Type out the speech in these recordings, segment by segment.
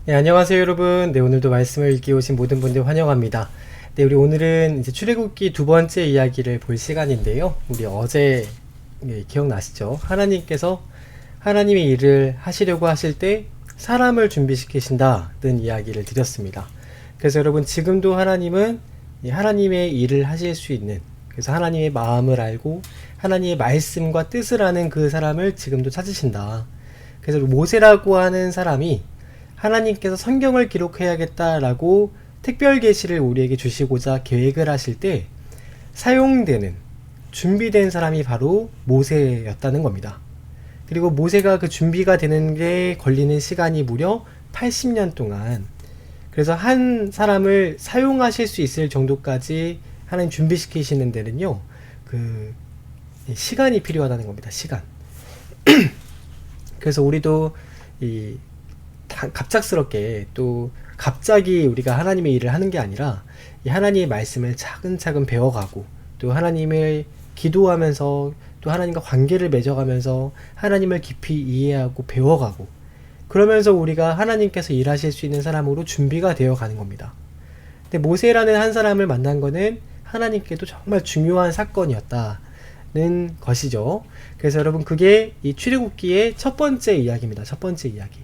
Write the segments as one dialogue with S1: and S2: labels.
S1: 네, 안녕하세요, 여러분. 네, 오늘도 말씀을 읽기 오신 모든 분들 환영합니다. 네, 우리 오늘은 이제 출애굽기 두 번째 이야기를 볼 시간인데요. 우리 어제 기억나시죠? 하나님께서 하나님의 일을 하시려고 하실 때 사람을 준비시키신다는 이야기를 드렸습니다. 그래서 여러분, 지금도 하나님은 하나님의 일을 하실 수 있는, 그래서 하나님의 마음을 알고 하나님의 말씀과 뜻을 아는 그 사람을 지금도 찾으신다. 그래서 모세라고 하는 사람이 하나님께서 성경을 기록해야겠다라고 특별 계시를 우리에게 주시고자 계획을 하실 때 사용되는 준비된 사람이 바로 모세였다는 겁니다. 그리고 모세가 그 준비가 되는 게 걸리는 시간이 무려 80년 동안, 그래서 한 사람을 사용하실 수 있을 정도까지 하나님 준비시키시는 데는요, 그 시간이 필요하다는 겁니다. 시간. 그래서 우리도 이 갑작스럽게 또 갑자기 우리가 하나님의 일을 하는 게 아니라 이 하나님의 말씀을 차근차근 배워가고 또 하나님을 기도하면서 또 하나님과 관계를 맺어가면서 하나님을 깊이 이해하고 배워가고, 그러면서 우리가 하나님께서 일하실 수 있는 사람으로 준비가 되어 가는 겁니다. 근데 모세라는 한 사람을 만난 거는 하나님께도 정말 중요한 사건이었다는 것이죠. 그래서 여러분, 그게 이 출애굽기의 첫 번째 이야기입니다. 첫 번째 이야기.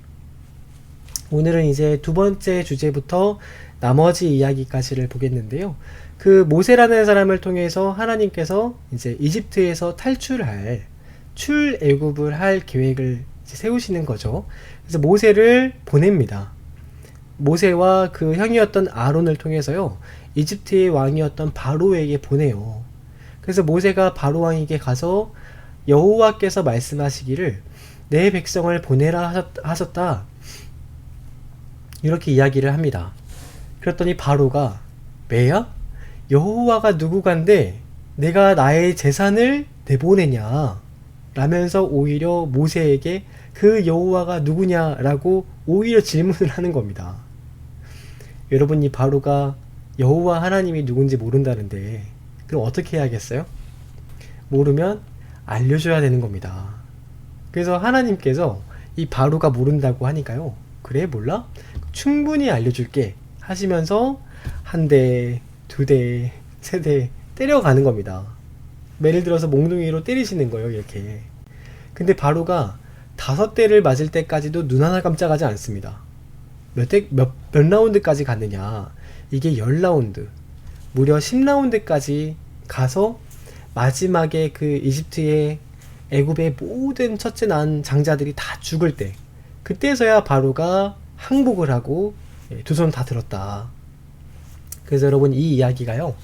S1: 오늘은 이제 두 번째 주제부터 나머지 이야기까지를 보겠는데요. 그 모세라는 사람을 통해서 하나님께서 이제 이집트에서 출애굽을 할 계획을 세우시는 거죠. 그래서 모세를 보냅니다. 모세와 그 형이었던 아론을 통해서요, 이집트의 왕이었던 바로에게 보내요. 그래서 모세가 바로 왕에게 가서 여호와께서 말씀하시기를 내 백성을 보내라 하셨다, 이렇게 이야기를 합니다. 그랬더니 바로가 매야? 여호와가 누구간데 내가 나의 재산을 내보내냐? 라면서 오히려 모세에게 그 여호와가 누구냐라고 오히려 질문을 하는 겁니다. 여러분, 이 바로가 여호와 하나님이 누군지 모른다는데 그럼 어떻게 해야겠어요? 모르면 알려줘야 되는 겁니다. 그래서 하나님께서 이 바로가 모른다고 하니까요, 그래 몰라? 충분히 알려줄게 하시면서 한 대, 두 대, 세 대 때려가는 겁니다. 예를 들어서 몽둥이로 때리시는 거예요, 이렇게. 근데 바로가 5대를 맞을 때까지도 눈 하나 깜짝하지 않습니다. 몇 라운드까지 갔느냐? 이게 10라운드. 무려 10라운드까지 가서 마지막에 그 이집트의 애굽의 모든 첫째 난 장자들이 다 죽을 때, 그때서야 바로가 항복을 하고 두 손 다 들었다. 그래서 여러분, 이 이야기가요,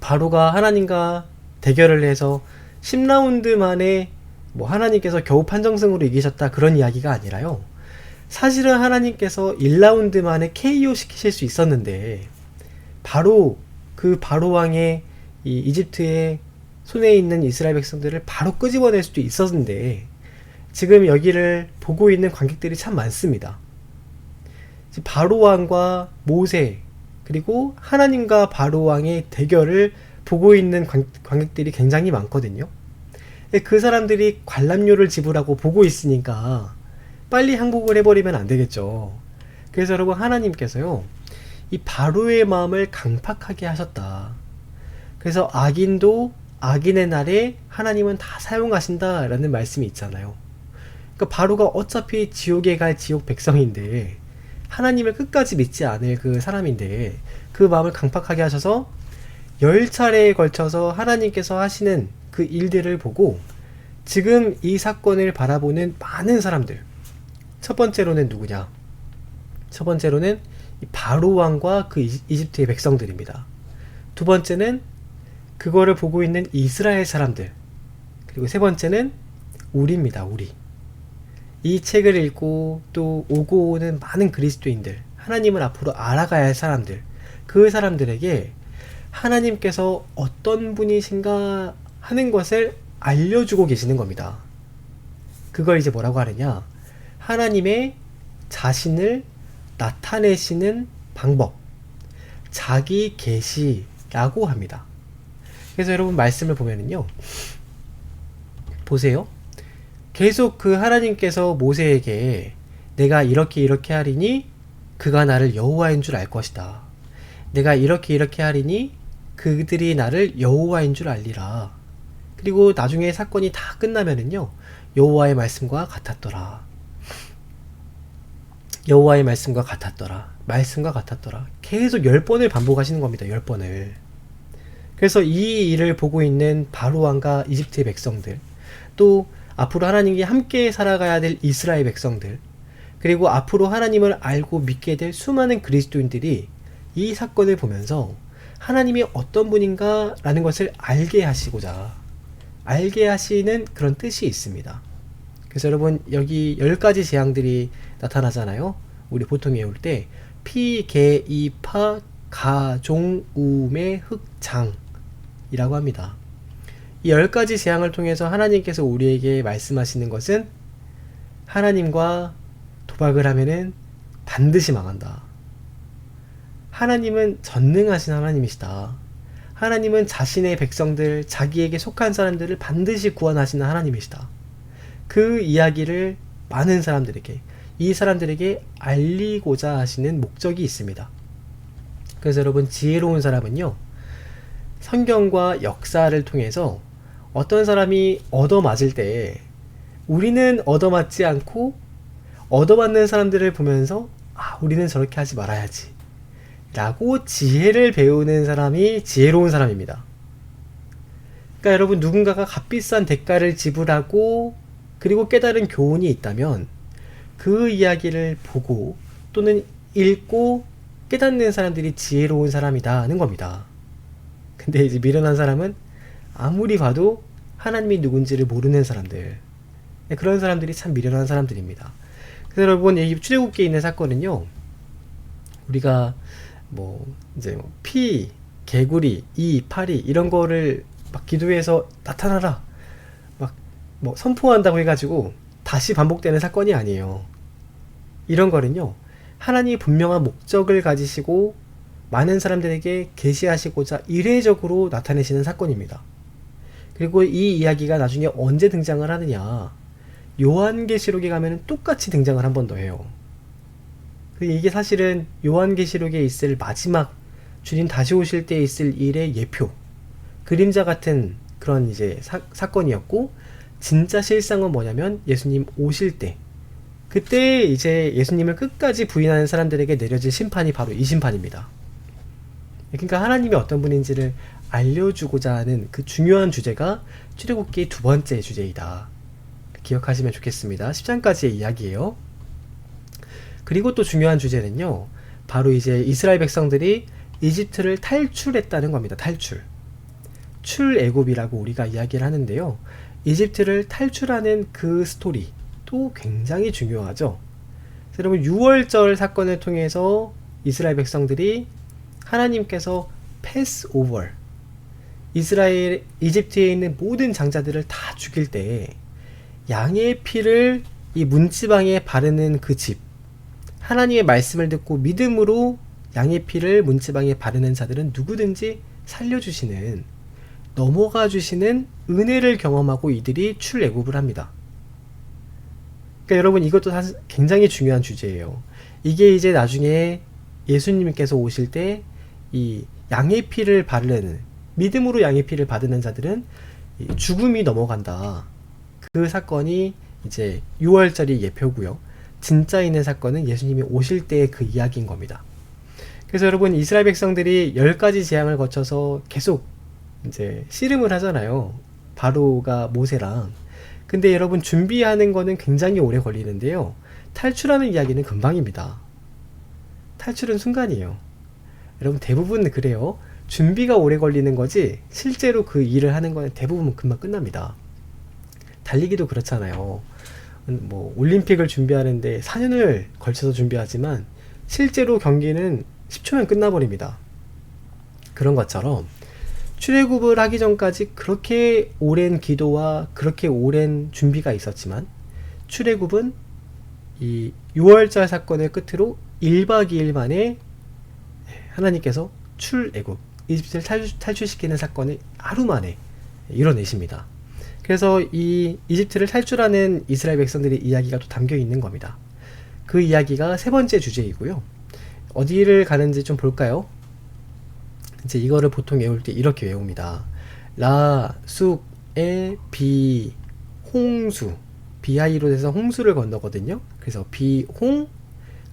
S1: 바로가 하나님과 대결을 해서 10라운드 만에 뭐 하나님께서 겨우 판정승으로 이기셨다, 그런 이야기가 아니라요, 사실은 하나님께서 1라운드 만에 KO 시키실 수 있었는데 바로 그 바로 왕의 이 이집트의 손에 있는 이스라엘 백성들을 바로 끄집어낼 수도 있었는데, 지금 여기를 보고 있는 관객들이 참 많습니다. 바로 왕과 모세, 그리고 하나님과 바로 왕의 대결을 보고 있는 관객들이 굉장히 많거든요. 그 사람들이 관람료를 지불하고 보고 있으니까 빨리 항복을 해버리면 안 되겠죠. 그래서 여러분, 하나님께서요, 이 바로의 마음을 강팍하게 하셨다. 그래서 악인도 악인의 날에 하나님은 다 사용하신다라는 말씀이 있잖아요. 그러니까 바로가 어차피 지옥에 갈 지옥 백성인데, 하나님을 끝까지 믿지 않을 그 사람인데, 그 마음을 강팍하게 하셔서 10차례에 걸쳐서 하나님께서 하시는 그 일들을 보고 지금 이 사건을 바라보는 많은 사람들, 첫 번째로는 누구냐? 첫 번째로는 바로 왕과 그 이집트의 백성들입니다. 두 번째는 그거를 보고 있는 이스라엘 사람들, 그리고 세 번째는 우리입니다. 우리. 이 책을 읽고 또 오고 오는 많은 그리스도인들, 하나님을 앞으로 알아가야 할 사람들, 그 사람들에게 하나님께서 어떤 분이신가 하는 것을 알려주고 계시는 겁니다. 그걸 이제 뭐라고 하느냐? 하나님의 자신을 나타내시는 방법, 자기 계시라고 합니다. 그래서 여러분, 말씀을 보면은요, 보세요. 계속 그 하나님께서 모세에게 내가 이렇게 이렇게 하리니 그가 나를 여호와인 줄 알 것이다. 내가 이렇게 이렇게 하리니 그들이 나를 여호와인 줄 알리라. 그리고 나중에 사건이 다 끝나면은요, 여호와의 말씀과 같았더라. 여호와의 말씀과 같았더라. 말씀과 같았더라. 계속 10번을 반복하시는 겁니다. 10번을. 그래서 이 일을 보고 있는 바로 왕과 이집트의 백성들, 또 앞으로 하나님과 함께 살아가야 될 이스라엘 백성들, 그리고 앞으로 하나님을 알고 믿게 될 수많은 그리스도인들이 이 사건을 보면서 하나님이 어떤 분인가 라는 것을 알게 하시고자, 알게 하시는 그런 뜻이 있습니다. 그래서 여러분, 여기 10가지 재앙들이 나타나잖아요. 우리 보통 외울 때 피, 개, 이, 파, 가, 종, 우매, 흑, 장 이라고 합니다. 이 10가지 재앙을 통해서 하나님께서 우리에게 말씀하시는 것은 하나님과 도박을 하면은 반드시 망한다. 하나님은 전능하신 하나님이시다. 하나님은 자신의 백성들, 자기에게 속한 사람들을 반드시 구원하시는 하나님이시다. 그 이야기를 많은 사람들에게, 이 사람들에게 알리고자 하시는 목적이 있습니다. 그래서 여러분, 지혜로운 사람은요, 성경과 역사를 통해서 어떤 사람이 얻어맞을 때 우리는 얻어맞지 않고 얻어맞는 사람들을 보면서 우리는 저렇게 하지 말아야지 라고 지혜를 배우는 사람이 지혜로운 사람입니다. 그러니까 여러분, 누군가가 값비싼 대가를 지불하고 그리고 깨달은 교훈이 있다면 그 이야기를 보고 또는 읽고 깨닫는 사람들이 지혜로운 사람이다는 겁니다. 근데 이제 미련한 사람은 아무리 봐도 하나님이 누군지를 모르는 사람들, 그런 사람들이 참 미련한 사람들입니다. 그래서 여러분, 이 출애굽기에 있는 사건은요, 우리가 이제 피, 개구리, 이, 파리 이런 거를 막 기도해서 나타나라 막 선포한다고 해가지고 다시 반복되는 사건이 아니에요. 이런 거는요, 하나님이 분명한 목적을 가지시고 많은 사람들에게 계시하시고자 이례적으로 나타내시는 사건입니다. 그리고 이 이야기가 나중에 언제 등장을 하느냐, 요한계시록에 가면 똑같이 등장을 한 번 더 해요. 이게 사실은 요한계시록에 있을 마지막 주님 다시 오실 때 있을 일의 예표, 그림자 같은 그런 이제 사건이었고, 진짜 실상은 뭐냐면 예수님 오실 때, 그때 이제 예수님을 끝까지 부인하는 사람들에게 내려질 심판이 바로 이 심판입니다. 그러니까 하나님이 어떤 분인지를 알려주고자 하는 그 중요한 주제가 출애굽기의 두 번째 주제이다. 기억하시면 좋겠습니다. 10장까지의 이야기예요. 그리고 또 중요한 주제는요, 바로 이제 이스라엘 백성들이 이집트를 탈출했다는 겁니다. 탈출. 출애굽이라고 우리가 이야기를 하는데요, 이집트를 탈출하는 그 스토리 또 굉장히 중요하죠. 여러분, 6월절 사건을 통해서 이스라엘 백성들이 하나님께서 패스 오버, 이집트에 있는 모든 장자들을 다 죽일 때 양의 피를 이 문지방에 바르는 그 집, 하나님의 말씀을 듣고 믿음으로 양의 피를 문지방에 바르는 자들은 누구든지 살려주시는, 넘어가 주시는 은혜를 경험하고 이들이 출애굽을 합니다. 그러니까 여러분, 이것도 사실 굉장히 중요한 주제예요. 이게 이제 나중에 예수님께서 오실 때 이 양의 피를 바르는, 믿음으로 양의 피를 받는 자들은 죽음이 넘어간다. 그 사건이 이제 6월절이 예표고요. 진짜 있는 사건은 예수님이 오실 때의 그 이야기인 겁니다. 그래서 여러분, 이스라엘 백성들이 10가지 재앙을 거쳐서 계속 이제 씨름을 하잖아요. 바로가 모세랑. 근데 여러분, 준비하는 거는 굉장히 오래 걸리는데요, 탈출하는 이야기는 금방입니다. 탈출은 순간이에요. 여러분, 대부분 그래요. 준비가 오래 걸리는 거지 실제로 그 일을 하는 거는 대부분 금방 끝납니다. 달리기도 그렇잖아요. 올림픽을 준비하는데 4년을 걸쳐서 준비하지만 실제로 경기는 10초면 끝나버립니다. 그런 것처럼 출애굽을 하기 전까지 그렇게 오랜 기도와 그렇게 오랜 준비가 있었지만, 출애굽은 이 6월절 사건을 끝으로 1박 2일 만에 하나님께서 출애굽, 이집트를 탈출시키는 사건을 하루 만에 이뤄내십니다. 그래서 이 이집트를 탈출하는 이스라엘 백성들의 이야기가 또 담겨 있는 겁니다. 그 이야기가 세 번째 주제이고요. 어디를 가는지 좀 볼까요? 이제 이거를 보통 외울 때 이렇게 외웁니다. 라, 쑥, 에, 비, 홍수. 비하이로 돼서 홍수를 건너거든요. 그래서 비홍,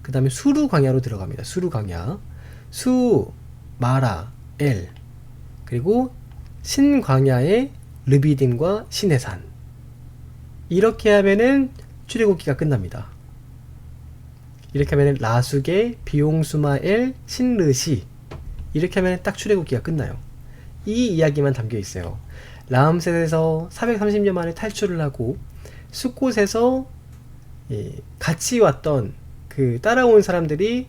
S1: 그 다음에 수루 광야로 들어갑니다. 수루 광야. 수, 마라, 엘. 그리고 신광야의 르비딤과 시내산. 이렇게 하면은 출애굽기가 끝납니다. 이렇게 하면은 라숙의 비용수마엘 신르시. 이렇게 하면 딱 출애굽기가 끝나요. 이 이야기만 담겨 있어요. 라암셋에서 430년 만에 탈출을 하고 숫곳에서 같이 왔던 그 따라온 사람들이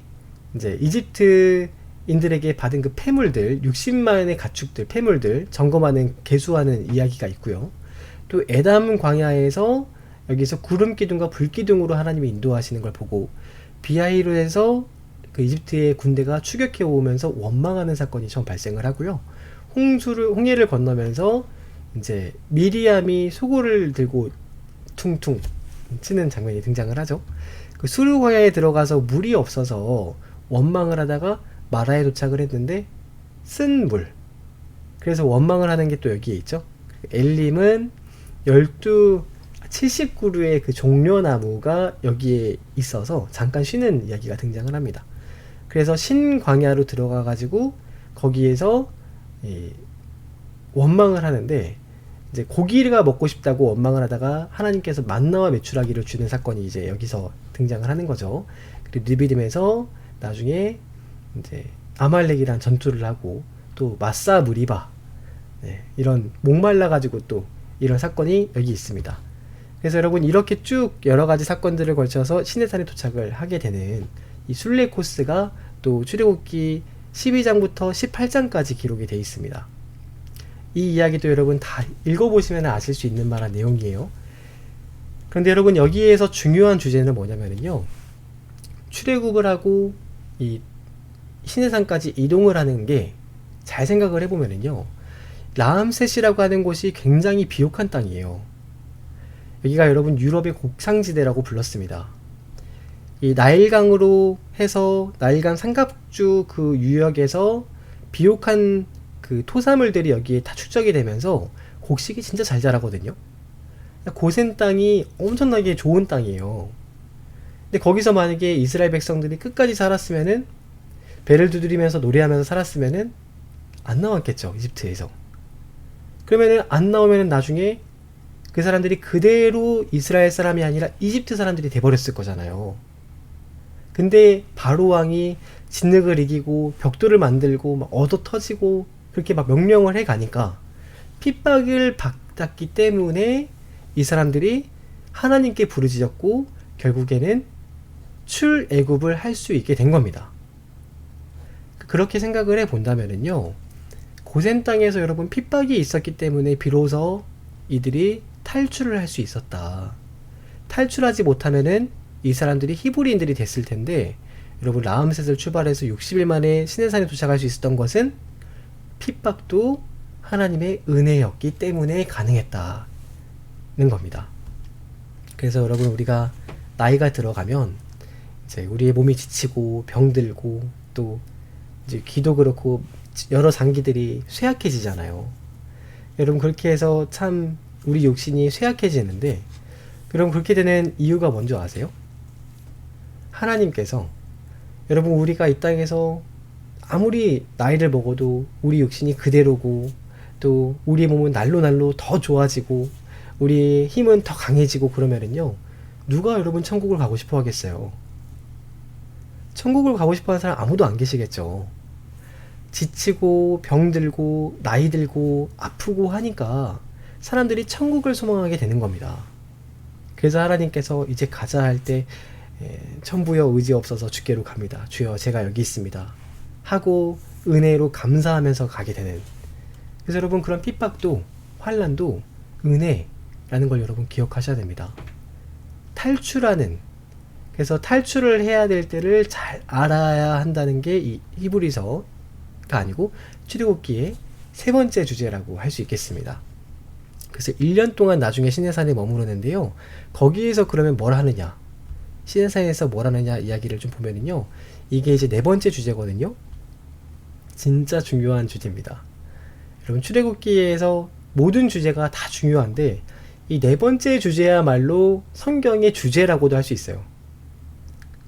S1: 이제 이집트인들에게 받은 그 폐물들, 60만의 가축들, 폐물들 점검하는 계수하는 이야기가 있고요. 또 에담 광야에서 여기서 구름 기둥과 불 기둥으로 하나님이 인도하시는 걸 보고 비하이로에서 그 이집트의 군대가 추격해 오면서 원망하는 사건이 처음 발생을 하고요. 홍해를 건너면서 이제 미리암이 소고를 들고 퉁퉁 치는 장면이 등장을 하죠. 그 수르 광야에 들어가서 물이 없어서 원망을 하다가 마라에 도착을 했는데 쓴 물. 그래서 원망을 하는 게 또 여기에 있죠. 엘림은 70그루의 그 종려나무가 여기에 있어서 잠깐 쉬는 이야기가 등장을 합니다. 그래서 신광야로 들어가 가지고 거기에서 원망을 하는데 이제 고기가 먹고 싶다고 원망을 하다가 하나님께서 만나와 메추라기를 주는 사건이 이제 여기서 등장을 하는 거죠. 그리고 르비딤에서 나중에 이제 아말렉이랑 전투를 하고 또 마사 무리바 이런 목말라 가지고 또 이런 사건이 여기 있습니다. 그래서 여러분 이렇게 쭉 여러 가지 사건들을 걸쳐서 시내산에 도착을 하게 되는 이 순례 코스가 또 출애굽기 12장부터 18장까지 기록이 되어 있습니다. 이 이야기도 여러분 다 읽어보시면 아실 수 있는 만한 내용이에요. 그런데 여러분 여기에서 중요한 주제는 뭐냐면요. 출애굽을 하고 이 시내산까지 이동을 하는 게 잘 생각을 해보면요. 라암셋이라고 하는 곳이 굉장히 비옥한 땅이에요. 여기가 여러분 유럽의 곡창지대라고 불렀습니다. 이 나일강으로 해서 나일강 삼각주 그 유역에서 비옥한 그 토사물들이 여기에 다 축적이 되면서 곡식이 진짜 잘 자라거든요. 고센 땅이 엄청나게 좋은 땅이에요. 근데 거기서 만약에 이스라엘 백성들이 끝까지 살았으면은 배를 두드리면서 노래하면서 살았으면은 안 나왔겠죠, 이집트에서. 그러면은 안 나오면은 나중에 그 사람들이 그대로 이스라엘 사람이 아니라 이집트 사람들이 돼버렸을 거잖아요. 근데 바로 왕이 진흙을 이기고 벽돌을 만들고 막 얻어 터지고 그렇게 막 명령을 해 가니까 핍박을 받았기 때문에 이 사람들이 하나님께 부르짖었고 결국에는 출애굽을 할 수 있게 된 겁니다. 그렇게 생각을 해 본다면은요, 고센 땅에서 여러분 핍박이 있었기 때문에 비로소 이들이 탈출을 할 수 있었다. 탈출하지 못하면은 이 사람들이 히브리인들이 됐을 텐데, 여러분 라암셋을 출발해서 60일 만에 시내산에 도착할 수 있었던 것은 핍박도 하나님의 은혜였기 때문에 가능했다는 겁니다. 그래서 여러분 우리가 나이가 들어가면 이제 우리의 몸이 지치고 병들고 또 이제 귀도 그렇고 여러 장기들이 쇠약해지잖아요. 여러분 그렇게 해서 참 우리 육신이 쇠약해지는데, 여러분 그렇게 되는 이유가 뭔지 아세요? 하나님께서 여러분 우리가 이 땅에서 아무리 나이를 먹어도 우리 육신이 그대로고 또 우리 몸은 날로 더 좋아지고 우리의 힘은 더 강해지고 그러면은요, 누가 여러분 천국을 가고 싶어 하겠어요? 천국을 가고 싶어 하는 사람 아무도 안 계시겠죠. 지치고 병들고 나이 들고 아프고 하니까 사람들이 천국을 소망하게 되는 겁니다. 그래서 하나님께서 이제 가자 할 때 천부여 의지없어서 주께로 갑니다. 주여 제가 여기 있습니다 하고 은혜로 감사하면서 가게 되는. 그래서 여러분 그런 핍박도 환난도 은혜라는 걸 여러분 기억하셔야 됩니다. 탈출하는, 그래서 탈출을 해야 될 때를 잘 알아야 한다는 게 이 히브리서가 아니고 출애굽기의 세 번째 주제라고 할 수 있겠습니다. 그래서 1년 동안 나중에 시내산에 머무르는데요, 거기에서 그러면 뭘 하느냐? 시내산에서 뭘 하느냐 이야기를 좀 보면은요, 이게 이제 네 번째 주제거든요. 진짜 중요한 주제입니다. 여러분, 출애굽기에서 모든 주제가 다 중요한데 이 네 번째 주제야말로 성경의 주제라고도 할 수 있어요.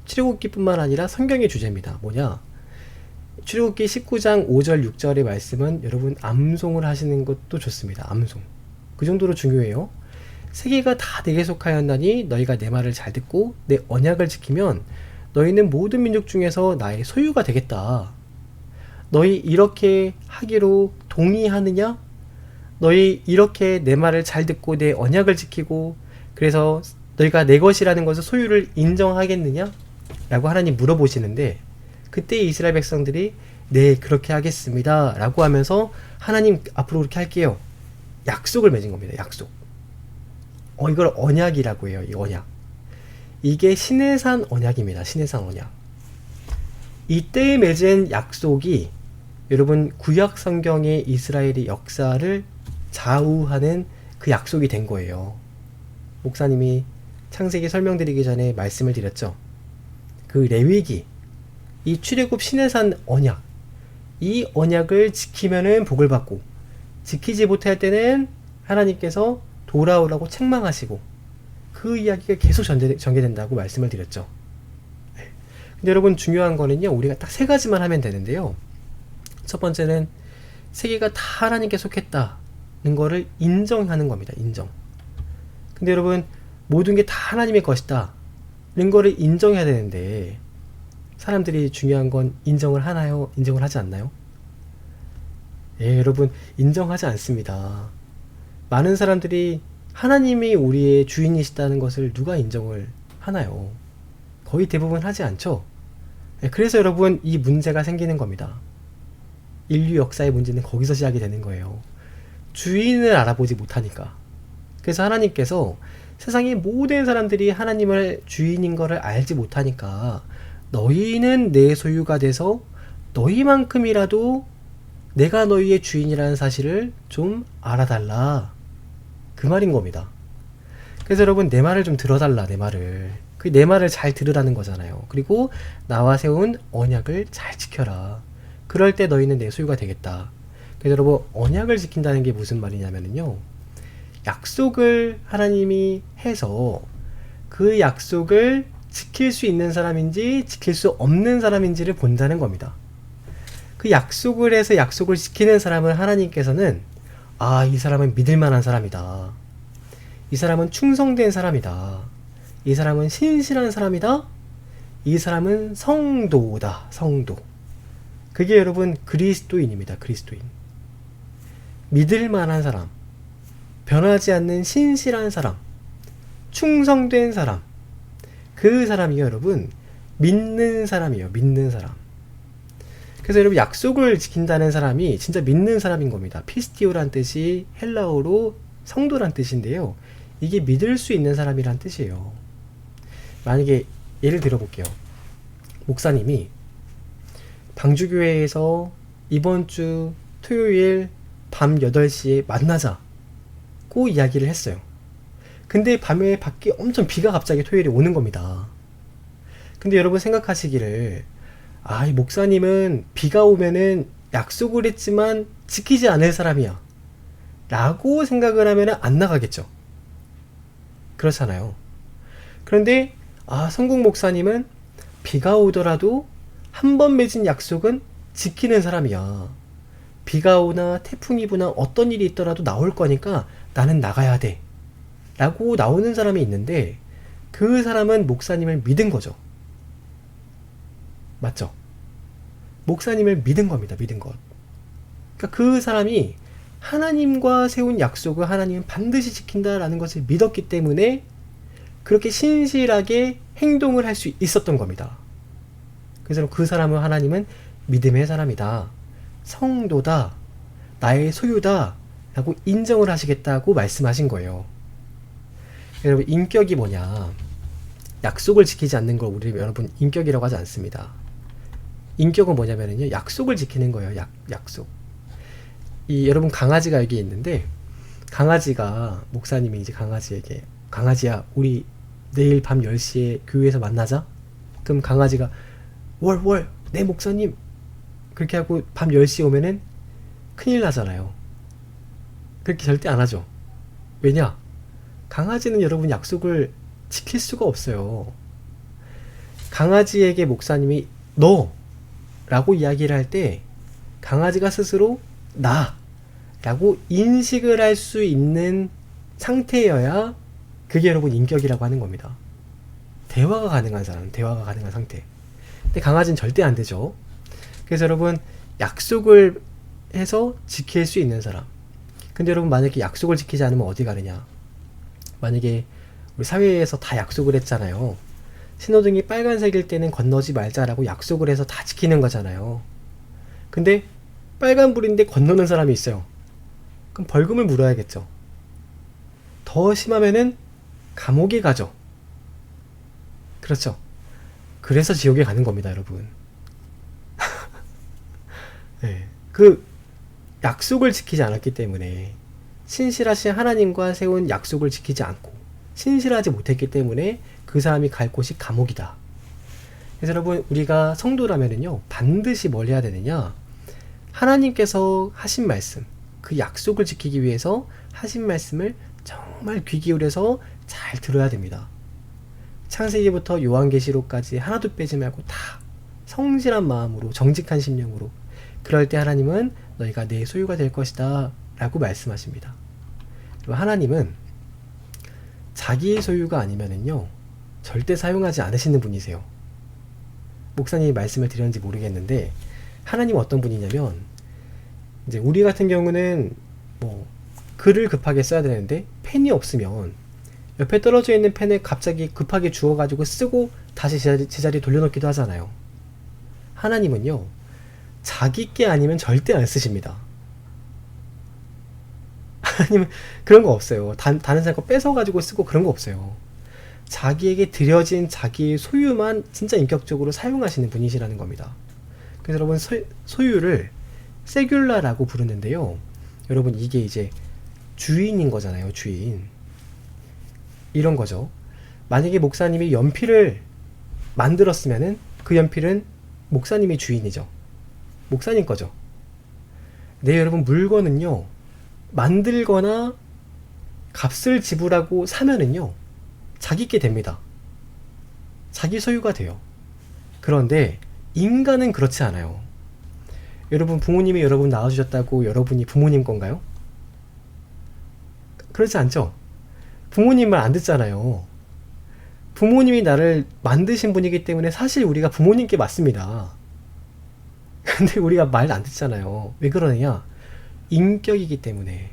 S1: 출애굽기뿐만 아니라 성경의 주제입니다. 뭐냐? 출애굽기 19장 5절 6절의 말씀은 여러분 암송을 하시는 것도 좋습니다. 암송. 그 정도로 중요해요. 세계가 다 내게 속하였나니 너희가 내 말을 잘 듣고 내 언약을 지키면 너희는 모든 민족 중에서 나의 소유가 되겠다. 너희 이렇게 하기로 동의하느냐? 너희 이렇게 내 말을 잘 듣고 내 언약을 지키고 그래서 너희가 내 것이라는 것을 소유를 인정하겠느냐? 라고 하나님 물어보시는데, 그때 이스라엘 백성들이 네, 그렇게 하겠습니다 라고 하면서 하나님 앞으로 그렇게 할게요, 약속을 맺은 겁니다. 약속. 이걸 언약이라고 해요. 이 언약. 이게 시내산 언약입니다. 시내산 언약. 이때 맺은 약속이 여러분 구약 성경의 이스라엘의 역사를 좌우하는 그 약속이 된 거예요. 목사님이 창세기 설명드리기 전에 말씀을 드렸죠. 그 레위기, 이 출애굽 시내산 언약, 이 언약을 지키면은 복을 받고 지키지 못할 때는 하나님께서 돌아오라고 책망하시고, 그 이야기가 계속 전개된다고 말씀을 드렸죠. 근데 여러분, 중요한 거는요, 우리가 딱 세 가지만 하면 되는데요. 첫 번째는 세계가 다 하나님께 속했다는 거를 인정하는 겁니다. 인정. 근데 여러분, 모든 게 다 하나님의 것이다 는 거를 인정해야 되는데 사람들이 중요한 건 인정을 하나요? 인정을 하지 않나요? 예, 여러분, 인정하지 않습니다. 많은 사람들이 하나님이 우리의 주인이시다는 것을 누가 인정을 하나요? 거의 대부분 하지 않죠? 예, 그래서 여러분, 이 문제가 생기는 겁니다. 인류 역사의 문제는 거기서 시작이 되는 거예요. 주인을 알아보지 못하니까. 그래서 하나님께서 세상의 모든 사람들이 하나님을 주인인 것을 알지 못하니까 너희는 내 소유가 돼서 너희만큼이라도 내가 너희의 주인이라는 사실을 좀 알아달라, 그 말인 겁니다. 그래서 여러분, 내 말을 좀 들어달라. 내 말을. 그 내 말을 잘 들으라는 거잖아요. 그리고 나와 세운 언약을 잘 지켜라. 그럴 때 너희는 내 소유가 되겠다. 그래서 여러분, 언약을 지킨다는 게 무슨 말이냐면요, 약속을 하나님이 해서 그 약속을 지킬 수 있는 사람인지 지킬 수 없는 사람인지를 본다는 겁니다. 그 약속을 해서 약속을 지키는 사람을 하나님께서는 이 사람은 믿을 만한 사람이다, 이 사람은 충성된 사람이다, 이 사람은 신실한 사람이다, 이 사람은 성도다. 성도. 그게 여러분 그리스도인입니다. 그리스도인. 믿을 만한 사람, 변하지 않는 신실한 사람, 충성된 사람, 그 사람이 여러분 믿는 사람이에요. 믿는 사람. 그래서 여러분, 약속을 지킨다는 사람이 진짜 믿는 사람인 겁니다. 피스티오란 뜻이 헬라어로 성도란 뜻인데요, 이게 믿을 수 있는 사람이란 뜻이에요. 만약에 예를 들어볼게요. 목사님이 방주교회에서 이번 주 토요일 밤 8시에 만나자고 이야기를 했어요. 근데 밤에 밖에 엄청 비가 갑자기 토요일에 오는 겁니다. 근데 여러분 생각하시기를, 이 목사님은 비가 오면은 약속을 했지만 지키지 않을 사람이야 라고 생각을 하면은 안 나가겠죠. 그렇잖아요. 그런데 성국 목사님은 비가 오더라도 한 번 맺은 약속은 지키는 사람이야. 비가 오나 태풍이 부나 어떤 일이 있더라도 나올 거니까 나는 나가야 돼 라고 나오는 사람이 있는데, 그 사람은 목사님을 믿은 거죠. 맞죠? 목사님을 믿은 겁니다. 믿은 것. 그러니까 그 사람이 하나님과 세운 약속을 하나님은 반드시 지킨다라는 것을 믿었기 때문에 그렇게 신실하게 행동을 할 수 있었던 겁니다. 그래서 그 사람을 하나님은 믿음의 사람이다, 성도다, 나의 소유다 라고 인정을 하시겠다고 말씀하신 거예요. 여러분, 인격이 뭐냐? 약속을 지키지 않는 걸 우리 여러분 인격이라고 하지 않습니다. 인격은 뭐냐면요, 약속을 지키는 거예요. 약속. 여러분, 강아지가 여기 있는데, 강아지가 목사님이 이제 강아지에게, 강아지야, 우리 내일 밤 10시에 교회에서 만나자. 그럼 강아지가 월 네 목사님 그렇게 하고 밤 10시에 오면은 큰일 나잖아요. 그렇게 절대 안 하죠. 왜냐? 강아지는 여러분 약속을 지킬 수가 없어요. 강아지에게 목사님이 너 라고 이야기를 할 때 강아지가 스스로 나 라고 인식을 할 수 있는 상태여야 그게 여러분 인격이라고 하는 겁니다. 대화가 가능한 사람, 대화가 가능한 상태. 근데 강아지는 절대 안 되죠. 그래서 여러분 약속을 해서 지킬 수 있는 사람. 근데 여러분 만약에 약속을 지키지 않으면 어디 가느냐. 만약에 우리 사회에서 다 약속을 했잖아요. 신호등이 빨간색일 때는 건너지 말자라고 약속을 해서 다 지키는 거잖아요. 근데 빨간불인데 건너는 사람이 있어요. 그럼 벌금을 물어야겠죠. 더 심하면은 감옥에 가죠. 그렇죠. 그래서 지옥에 가는 겁니다, 여러분. 네. 그 약속을 지키지 않았기 때문에 신실하신 하나님과 세운 약속을 지키지 않고 신실하지 못했기 때문에 그 사람이 갈 곳이 감옥이다. 그래서 여러분 우리가 성도라면은요 반드시 뭘 해야 되느냐, 하나님께서 하신 말씀, 그 약속을 지키기 위해서 하신 말씀을 정말 귀 기울여서 잘 들어야 됩니다. 창세기부터 요한계시록까지 하나도 빼지 말고 다 성실한 마음으로 정직한 심령으로, 그럴 때 하나님은 너희가 내 소유가 될 것이다 라고 말씀하십니다. 그리고 하나님은 자기의 소유가 아니면은요 절대 사용하지 않으시는 분이세요. 목사님이 말씀을 드렸는지 모르겠는데 하나님은 어떤 분이냐면, 이제 우리 같은 경우는 뭐 글을 급하게 써야 되는데 펜이 없으면 옆에 떨어져 있는 펜을 갑자기 급하게 주워가지고 쓰고 다시 제자리에 돌려놓기도 하잖아요. 하나님은요 자기 게 아니면 절대 안 쓰십니다. 하나님은 그런 거 없어요. 다른 사람 거 뺏어가지고 쓰고 그런 거 없어요. 자기에게 드려진 자기의 소유만 진짜 인격적으로 사용하시는 분이시라는 겁니다. 그래서 여러분 소유를 세귤라라고 부르는데요, 여러분 이게 이제 주인인 거잖아요. 주인. 이런 거죠. 만약에 목사님이 연필을 만들었으면은 그 연필은 목사님이 주인이죠. 목사님 거죠. 네, 여러분 물건은요 만들거나 값을 지불하고 사면은요 자기께 됩니다. 자기 소유가 돼요. 그런데 인간은 그렇지 않아요. 여러분 부모님이 여러분 낳아주셨다고 여러분이 부모님 건가요? 그렇지 않죠? 부모님 말 안 듣잖아요. 부모님이 나를 만드신 분이기 때문에 사실 우리가 부모님께 맞습니다. 근데 우리가 말 안 듣잖아요. 왜 그러느냐? 인격이기 때문에.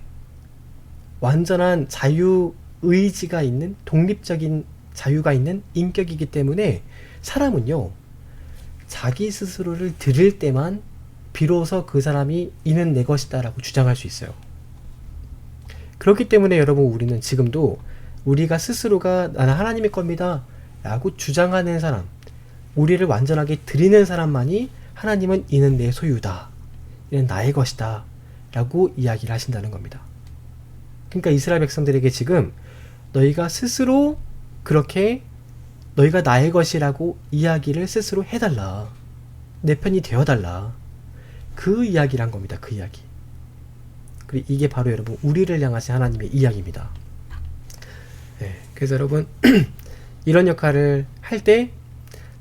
S1: 완전한 자유의지가 있는, 독립적인 자유가 있는 인격이기 때문에 사람은요 자기 스스로를 드릴 때만 비로소 그 사람이 이는 내 것이다 라고 주장할 수 있어요. 그렇기 때문에 여러분 우리는 지금도 우리가 스스로가 나는 하나님의 겁니다 라고 주장하는 사람, 우리를 완전하게 드리는 사람만이 하나님은 이는 내 소유다, 이는 나의 것이다 라고 이야기를 하신다는 겁니다. 그러니까 이스라엘 백성들에게 지금 너희가 스스로 그렇게 너희가 나의 것이라고 이야기를 스스로 해달라, 내 편이 되어달라, 그 이야기를 한 겁니다. 그 이야기. 그리고 이게 바로 여러분 우리를 향하신 하나님의 이야기입니다. 네, 그래서 여러분 이런 역할을 할 때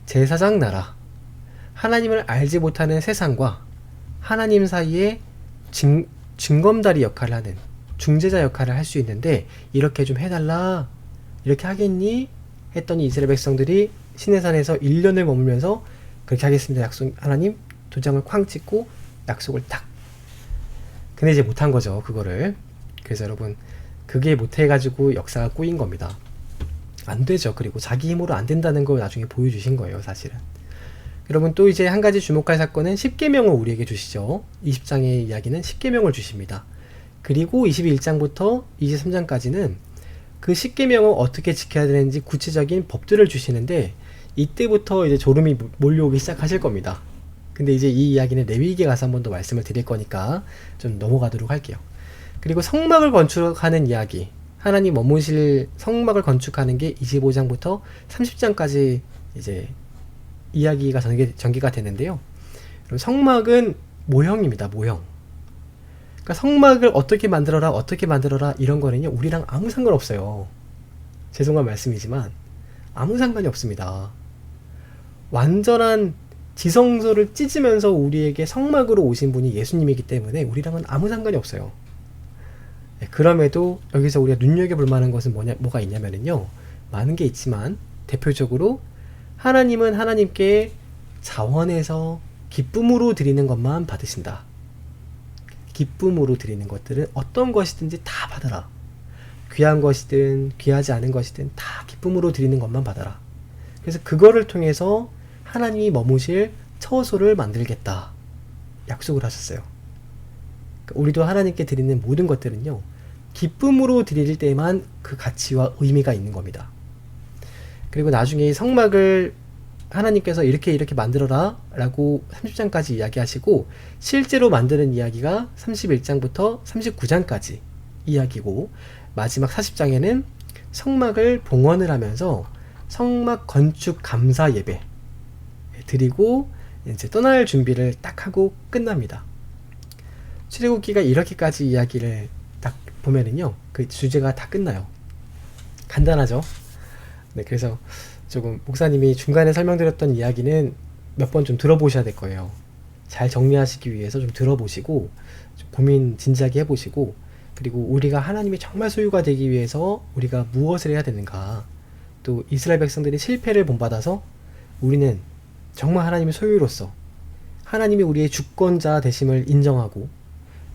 S1: 제사장 나라, 하나님을 알지 못하는 세상과 하나님 사이에 징검다리 역할을 하는 중재자 역할을 할 수 있는데, 이렇게 좀 해달라, 이렇게 하겠니? 했더니 이스라엘 백성들이 시내산에서 1년을 머물면서 그렇게 하겠습니다 약속, 하나님, 도장을 쾅 찍고 약속을 딱. 근데 이제 못한 거죠 그거를. 그래서 여러분 그게 못해가지고 역사가 꼬인 겁니다. 안 되죠. 그리고 자기 힘으로 안 된다는 걸 나중에 보여주신 거예요 사실은. 여러분 또 이제 한 가지 주목할 사건은 십계명을 우리에게 주시죠. 20장의 이야기는 십계명을 주십니다. 그리고 21장부터 23장까지는 그 십계명을 어떻게 지켜야 되는지 구체적인 법들을 주시는데, 이때부터 이제 졸음이 몰려오기 시작하실 겁니다. 근데 이제 이 이야기는 레위기에 가서 한 번 더 말씀을 드릴 거니까 좀 넘어가도록 할게요. 그리고 성막을 건축하는 이야기 하나님 머무실 성막을 건축하는 게 25장부터 30장까지 이제 이야기가 전개가 되는데요. 성막은 모형입니다. 모형. 그러니까 성막을 어떻게 만들어라 이런 거는요, 우리랑 아무 상관없어요. 죄송한 말씀이지만 아무 상관이 없습니다. 완전한 지성소를 찢으면서 우리에게 성막으로 오신 분이 예수님이기 때문에 우리랑은 아무 상관이 없어요. 그럼에도 여기서 우리가 눈여겨볼 만한 것은 뭐가 있냐면요, 많은 게 있지만 대표적으로 하나님은 하나님께 자원해서 기쁨으로 드리는 것만 받으신다. 기쁨으로 드리는 것들은 어떤 것이든지 다 받아라. 귀한 것이든 귀하지 않은 것이든 다 기쁨으로 드리는 것만 받아라. 그래서 그거를 통해서 하나님이 머무실 처소를 만들겠다 약속을 하셨어요. 그러니까 우리도 하나님께 드리는 모든 것들은요, 기쁨으로 드릴 때만 그 가치와 의미가 있는 겁니다. 그리고 나중에 성막을 하나님께서 이렇게 만들어라 라고 30장까지 이야기하시고, 실제로 만드는 이야기가 31장부터 39장까지 이야기고, 마지막 40장에는 성막을 봉헌을 하면서 성막 건축 감사 예배 드리고 이제 떠날 준비를 딱 하고 끝납니다. 출애굽기가 이렇게까지 이야기를 딱 보면은요, 그 주제가 다 끝나요. 간단하죠? 네, 그래서 조금 목사님이 중간에 설명드렸던 이야기는 몇 번 좀 들어보셔야 될 거예요. 잘 정리하시기 위해서 좀 들어보시고 좀 고민 진지하게 해보시고, 그리고 우리가 하나님이 정말 소유가 되기 위해서 우리가 무엇을 해야 되는가, 또 이스라엘 백성들이 실패를 본받아서 우리는 정말 하나님의 소유로서 하나님이 우리의 주권자 되심을 인정하고,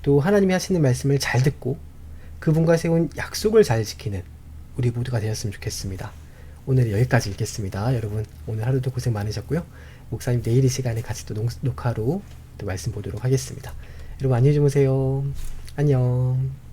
S1: 또 하나님이 하시는 말씀을 잘 듣고 그분과 세운 약속을 잘 지키는 우리 모두가 되었으면 좋겠습니다. 오늘 여기까지 읽겠습니다. 여러분 오늘 하루도 고생 많으셨고요. 목사님 내일 이 시간에 같이 또 녹화로 또 말씀 보도록 하겠습니다. 여러분 안녕히 주무세요. 안녕.